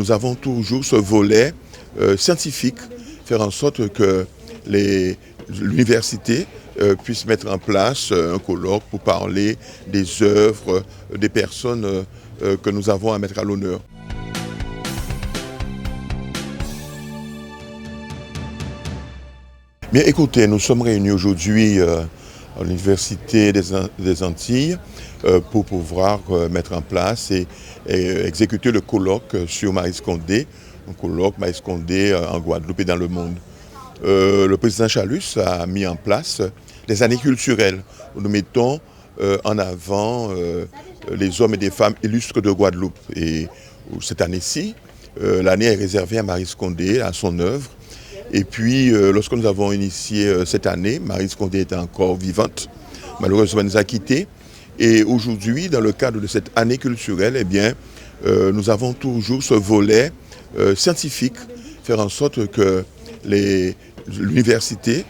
Nous avons toujours ce volet scientifique, faire en sorte que l'université puisse mettre en place un colloque pour parler des œuvres, des personnes que nous avons à mettre à l'honneur. Bien, écoutez, nous sommes réunis aujourd'hui à l'Université des Antilles pour pouvoir mettre en place et exécuter le colloque sur Maryse Condé, un colloque Maryse Condé en Guadeloupe et dans le monde. Le président Chalus a mis en place des années culturelles où nous mettons en avant les hommes et des femmes illustres de Guadeloupe. Et cette année-ci, l'année est réservée à Maryse Condé, à son œuvre. Et puis, lorsque nous avons initié cette année, Maryse Condé était encore vivante. Malheureusement, elle nous a quittés. Et aujourd'hui, dans le cadre de cette année culturelle, eh bien, nous avons toujours ce volet scientifique, faire en sorte que l'université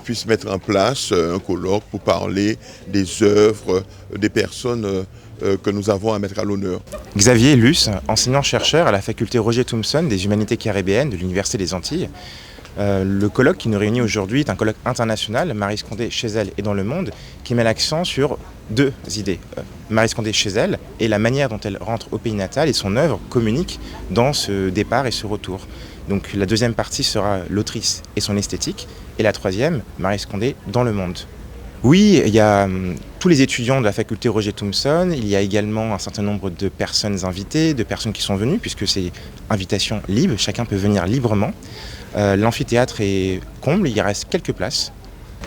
puisse mettre en place un colloque pour parler des œuvres, des personnes que nous avons à mettre à l'honneur. Xavier Luce, enseignant-chercheur à la faculté Roger Thomson des Humanités caribéennes de l'Université des Antilles. Le colloque qui nous réunit aujourd'hui est un colloque international, Maryse Condé chez elle et dans le monde, qui met l'accent sur deux idées. Maryse Condé chez elle et la manière dont elle rentre au pays natal et son œuvre communique dans ce départ et ce retour. Donc la deuxième partie sera l'autrice et son esthétique, et la troisième, Maryse Condé dans le monde. Oui, il y a tous les étudiants de la faculté Roger Thomson, il y a également un certain nombre de personnes invitées, de personnes qui sont venues, puisque c'est invitation libre, chacun peut venir librement. L'amphithéâtre est comble, il y reste quelques places.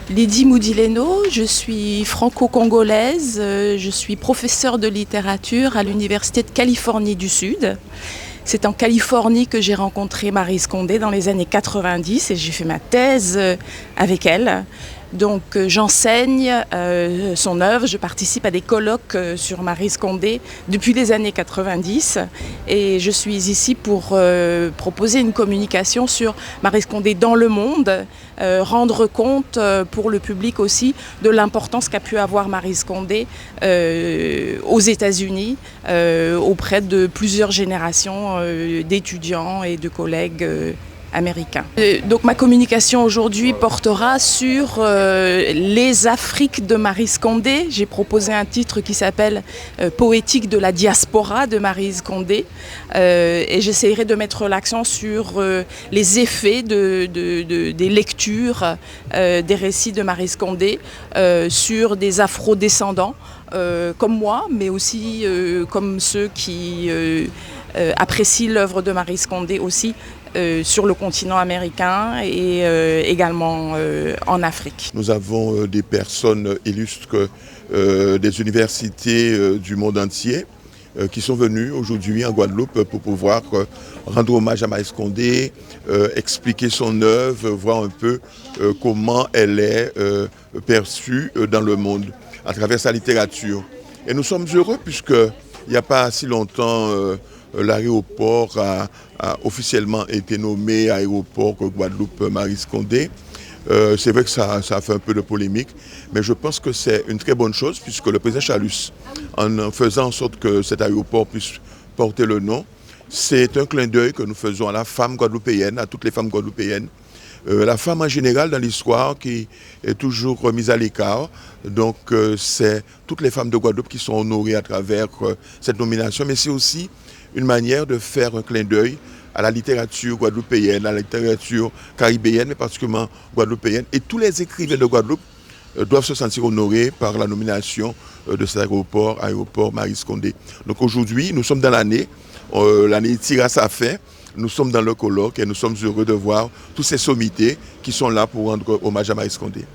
Lydie Moudileno, je suis franco-congolaise, je suis professeure de littérature à l'Université de Californie du Sud. C'est en Californie que j'ai rencontré Maryse Condé dans les années 90 et j'ai fait ma thèse avec elle. Donc j'enseigne son œuvre, je participe à des colloques sur Maryse Condé depuis les années 90 et je suis ici pour proposer une communication sur Maryse Condé dans le monde, rendre compte pour le public aussi de l'importance qu'a pu avoir Maryse Condé aux États-Unis auprès de plusieurs générations d'étudiants et de collègues américain. Donc ma communication aujourd'hui portera sur les Afriques de Maryse Condé. J'ai proposé un titre qui s'appelle Poétique de la diaspora de Maryse Condé et j'essaierai de mettre l'accent sur les effets des lectures des récits de Maryse Condé sur des afro-descendants comme moi, mais aussi comme ceux qui apprécient l'œuvre de Maryse Condé aussi sur le continent américain et également en Afrique. Nous avons des personnes illustres des universités du monde entier qui sont venues aujourd'hui en Guadeloupe pour pouvoir rendre hommage à Maryse Condé, expliquer son œuvre, voir un peu comment elle est perçue dans le monde à travers sa littérature. Et nous sommes heureux puisqu'il n'y a pas si longtemps l'aéroport a officiellement été nommé aéroport Guadeloupe Maryse Condé. C'est vrai que ça a fait un peu de polémique, mais je pense que c'est une très bonne chose puisque le président Chalus, en faisant en sorte que cet aéroport puisse porter le nom, c'est un clin d'œil que nous faisons à la femme guadeloupéenne, à toutes les femmes guadeloupéennes. La femme en général dans l'histoire qui est toujours remise à l'écart. Donc c'est toutes les femmes de Guadeloupe qui sont honorées à travers cette nomination, mais c'est aussi une manière de faire un clin d'œil à la littérature guadeloupéenne, à la littérature caribéenne, mais particulièrement guadeloupéenne. Et tous les écrivains de Guadeloupe doivent se sentir honorés par la nomination de cet aéroport Maryse Condé. Donc aujourd'hui, nous sommes dans l'année tire à sa fin, nous sommes dans le colloque et nous sommes heureux de voir tous ces sommités qui sont là pour rendre hommage à Maryse Condé.